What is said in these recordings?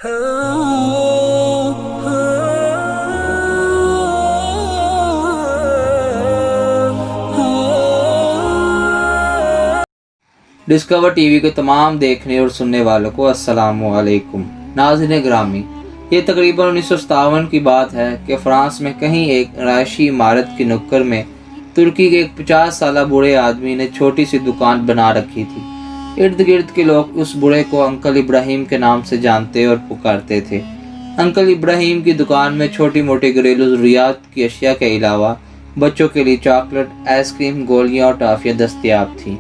Discover T V کے تمام دیکھنے اور سننے والوں کو السلام علیکم۔ ناظرین گرامی، یہ تقریباً 1957 کی بات ہے کہ فرانس میں کہیں ایک رہائشی عمارت کی نکڑ میں ترکی کے ایک 50 سالہ بوڑھے آدمی نے چھوٹی سی دکان بنا رکھی تھی۔ ارد گرد کے لوگ اس بوڑھے کو انکل ابراہیم کے نام سے جانتے اور پکارتے تھے۔ انکل ابراہیم کی دکان میں چھوٹی موٹی گھریلو ضروریات کی اشیاء کے علاوہ بچوں کے لیے چاکلیٹ، آئس کریم، گولیاں اور ٹافیاں دستیاب تھیں۔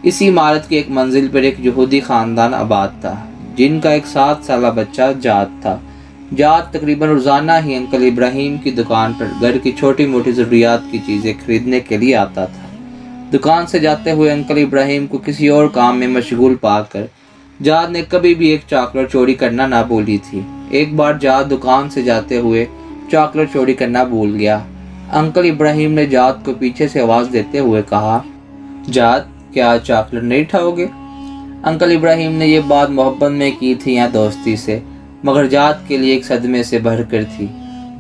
اسی عمارت کی ایک منزل پر ایک یہودی خاندان آباد تھا، جن کا ایک 7 سالہ بچہ جاد تھا۔ جاد تقریباً روزانہ ہی انکل ابراہیم کی دکان پر گھر کی چھوٹی موٹی ضروریات کی چیزیں خریدنے کے لیے آتا تھا۔ دکان سے جاتے ہوئے انکل ابراہیم کو کسی اور کام میں مشغول پا کر جاد نے کبھی بھی ایک چاکلیٹ چوری کرنا نہ بھولی تھی۔ ایک بار جاد دکان سے جاتے ہوئے چاکلیٹ چوری کرنا بھول گیا۔ انکل ابراہیم نے جاد کو پیچھے سے آواز دیتے ہوئے کہا، جاد، کیا چاکلیٹ نہیں کھاؤ گے؟ انکل ابراہیم نے یہ بات محبت میں کی تھی یا دوستی سے، مگر جاد کے لیے ایک صدمے سے بھر کر تھی۔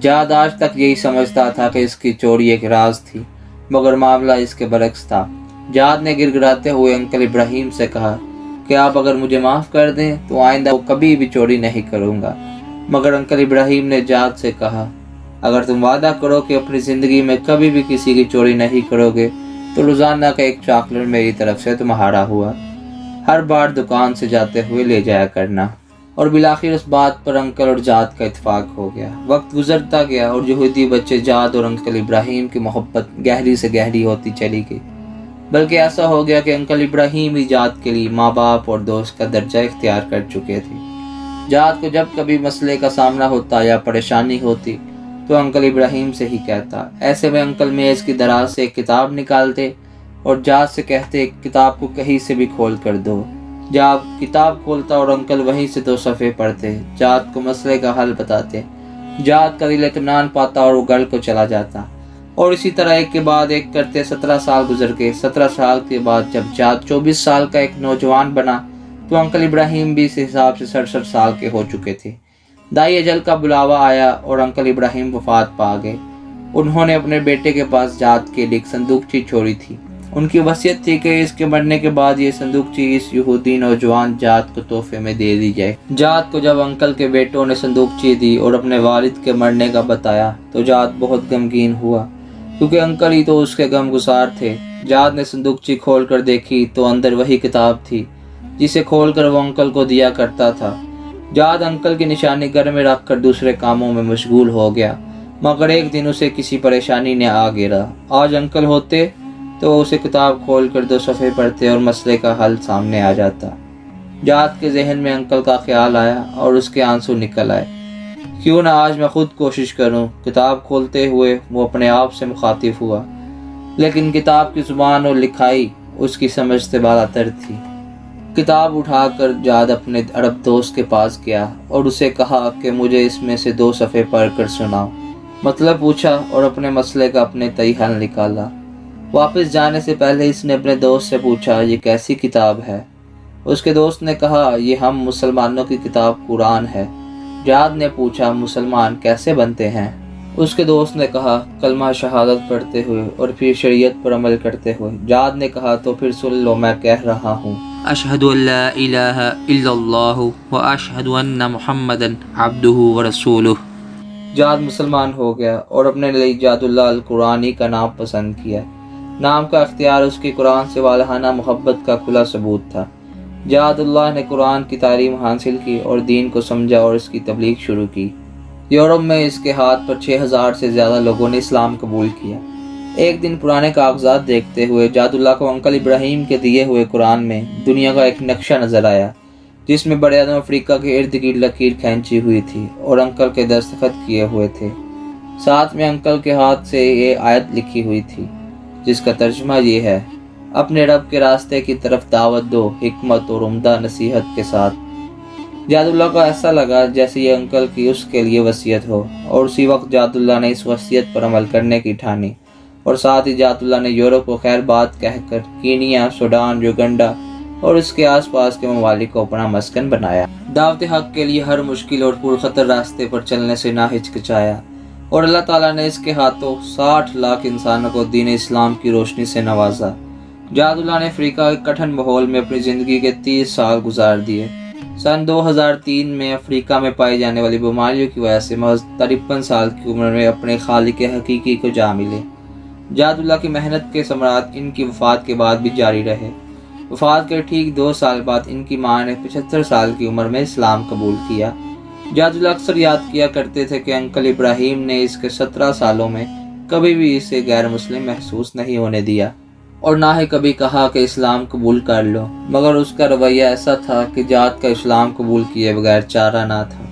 جاد آج تک یہی سمجھتا تھا کہ اس کی چوری ایک راز تھی، مگر معاملہ اس کے برعکس تھا۔ جاد نے گڑ گڑاتے ہوئے انکل ابراہیم سے کہا کہ آپ اگر مجھے معاف کر دیں تو آئندہ کبھی بھی چوری نہیں کروں گا۔ مگر انکل ابراہیم نے جاد سے کہا، اگر تم وعدہ کرو کہ اپنی زندگی میں کبھی بھی کسی کی چوری نہیں کرو گے تو روزانہ کا ایک چاکلیٹ میری طرف سے تمہارا ہوا، ہر بار دکان سے جاتے ہوئے لے جایا کرنا۔ اور بالآخر اس بات پر انکل اور جاد کا اتفاق ہو گیا۔ وقت گزرتا گیا اور یہودی بچے جاد اور انکل ابراہیم کی محبت گہری سے گہری ہوتی چلی گئی، بلکہ ایسا ہو گیا کہ انکل ابراہیم ہی جاد کے لیے ماں باپ اور دوست کا درجہ اختیار کر چکے تھے۔ جاد کو جب کبھی مسئلے کا سامنا ہوتا یا پریشانی ہوتی تو انکل ابراہیم سے ہی کہتا۔ ایسے میں انکل میز کی دراز سے ایک کتاب نکالتے اور جاد سے کہتے، کتاب کو کہیں سے بھی کھول کر دو۔ جاد کتاب کھولتا اور انکل وہیں سے 2 صفحے پڑھتے، جاد کو مسئلے کا حل بتاتے۔ جاد کا دل اطمینان پاتا اور وہ گھر کو چلا جاتا، اور اسی طرح ایک کے بعد ایک کرتے 17 سال گزر گئے۔ 17 سال کے بعد جب جاد 24 سال کا ایک نوجوان بنا تو انکل ابراہیم بھی اس حساب سے 67 سال کے ہو چکے تھے۔ دائی اجل کا بلاوا آیا اور انکل ابراہیم وفات پا گئے۔ انہوں نے اپنے بیٹے کے پاس جاد کے لیے ایک صندوقچی چھوڑی تھی۔ ان کی وصیت تھی کہ اس کے مرنے کے بعد یہ صندوقچی اس یہودی نوجوان جاد کو تحفے میں دے دی جائے۔ جاد کو جب انکل کے بیٹوں نے صندوقچی دی اور اپنے والد کے مرنے کا بتایا تو جاد بہت غمگین ہوا، کیونکہ انکل ہی تو اس کے غم گسار تھے۔ جاد نے صندوقچی کھول کر دیکھی تو اندر وہی کتاب تھی جسے کھول کر وہ انکل کو دیا کرتا تھا۔ جاد انکل کی نشانی گھر میں رکھ کر دوسرے کاموں میں مشغول ہو گیا، مگر ایک دن اسے کسی پریشانی نے آ گھیرا۔ آج انکل ہوتے تو اسے کتاب کھول کر 2 صفحے پڑھتے اور مسئلے کا حل سامنے آ جاتا۔ جاد کے ذہن میں انکل کا خیال آیا اور اس کے آنسو نکل آئے۔ کیوں نہ آج میں خود کوشش کروں؟ کتاب کھولتے ہوئے وہ اپنے آپ سے مخاطب ہوا، لیکن کتاب کی زبان اور لکھائی اس کی سمجھ سے بالاتر تھی۔ کتاب اٹھا کر جاد اپنے عرب دوست کے پاس گیا اور اسے کہا کہ مجھے اس میں سے 2 صفحے پڑھ کر سناؤ۔ مطلب پوچھا اور اپنے مسئلے کا اپنے تئیں حل نکالا۔ واپس جانے سے پہلے اس نے اپنے دوست سے پوچھا، یہ کیسی کتاب ہے؟ اس کے دوست نے کہا، یہ ہم مسلمانوں کی کتاب قرآن ہے۔ جاد نے پوچھا، مسلمان کیسے بنتے ہیں؟ اس کے دوست نے کہا، کلمہ شہادت پڑھتے ہوئے اور پھر شریعت پر عمل کرتے ہوئے۔ جاد نے کہا، تو پھر سن لو، میں کہہ رہا ہوں، اشہد ان لا الہ الا اللہ و اشہد ان محمدا عبدہ و رسولہ۔ جاد مسلمان ہو گیا اور اپنے لیے جاد اللہ القرآنی کا نام پسند کیا۔ نام کا اختیار اس کی قرآن سے والہانہ محبت کا کھلا ثبوت تھا۔ جاد اللہ نے قرآن کی تعلیم حاصل کی اور دین کو سمجھا اور اس کی تبلیغ شروع کی۔ یورپ میں اس کے ہاتھ پر 6000 سے زیادہ لوگوں نے اسلام قبول کیا۔ ایک دن پرانے کاغذات دیکھتے ہوئے جاد اللہ کو انکل ابراہیم کے دیے ہوئے قرآن میں دنیا کا ایک نقشہ نظر آیا، جس میں بڑے اعظم افریقہ کے ارد گرد لکیر کھینچی ہوئی تھی اور انکل کے دستخط کیے ہوئے تھے۔ ساتھ میں انکل کے ہاتھ سے یہ آیت لکھی ہوئی تھی، جس کا ترجمہ یہ ہے، اپنے رب کے راستے کی طرف دعوت دو، حکمت اور عمدہ نصیحت کے ساتھ۔ جاد اللہ کو ایسا لگا جیسے یہ انکل کی اس کے لیے وصیت ہو، اور اسی وقت جاد اللہ نے اس وصیت پر عمل کرنے کی ٹھانی، اور ساتھ ہی جاد اللہ نے یورپ کو خیر بات کہہ کر کینیا، سوڈان، یوگنڈا اور اس کے آس پاس کے ممالک کو اپنا مسکن بنایا۔ دعوت حق کے لیے ہر مشکل اور پرخطر راستے پر چلنے سے نہ ہچکچایا، اور اللہ تعالیٰ نے اس کے ہاتھوں 60 لاکھ انسانوں کو دین اسلام کی روشنی سے نوازا۔ جہاد اللہ نے افریقہ کے کٹھن ماحول میں اپنی زندگی کے 30 سال گزار دیے۔ سن 2003 میں افریقہ میں پائی جانے والی بیماریوں کی وجہ سے محض 53 سال کی عمر میں اپنے خالق حقیقی کو جا ملے۔ جہاد اللہ کی محنت کے ثمرات ان کی وفات کے بعد بھی جاری رہے۔ وفات کے ٹھیک 2 سال بعد ان کی ماں نے 75 سال کی عمر میں اسلام قبول کیا۔ جہاد اللہ اکثر یاد کیا کرتے تھے کہ انکل ابراہیم نے اس کے 17 سالوں میں کبھی بھی اسے غیر مسلم محسوس نہیں ہونے دیا، اور نہ ہی کبھی کہا کہ اسلام قبول کر لو، مگر اس کا رویہ ایسا تھا کہ جہاد کا اسلام قبول کیے بغیر چارہ نہ تھا۔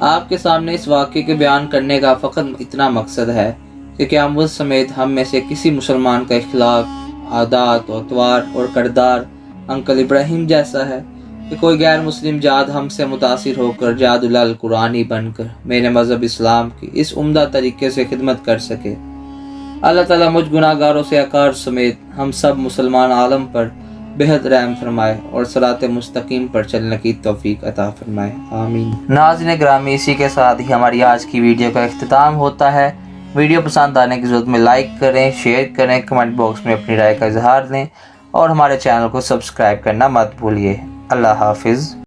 آپ کے سامنے اس واقعے کے بیان کرنے کا فقط اتنا مقصد ہے کہ قیامت سمیت ہم میں سے کسی مسلمان کا اخلاق، عادات، اطوار اور کردار انکل ابراہیم جیسا ہے کہ کوئی غیر مسلم جہاد ہم سے متاثر ہو کر جہاد اللہ القرآنی بن کر میرے مذہب اسلام کی اس عمدہ طریقے سے خدمت کر سکے۔ اللہ تعالیٰ مجھ گناہ گاروں سے عقار سمیت ہم سب مسلمان عالم پر بہت رحم فرمائے اور صراط مستقیم پر چلنے کی توفیق عطا فرمائے، آمین۔ ناظرین گرامی، اسی کے ساتھ ہی ہماری آج کی ویڈیو کا اختتام ہوتا ہے۔ ویڈیو پسند آنے کی صورت میں لائک کریں، شیئر کریں، کمنٹ باکس میں اپنی رائے کا اظہار دیں اور ہمارے چینل کو سبسکرائب کرنا مت بھولیے۔ اللہ حافظ۔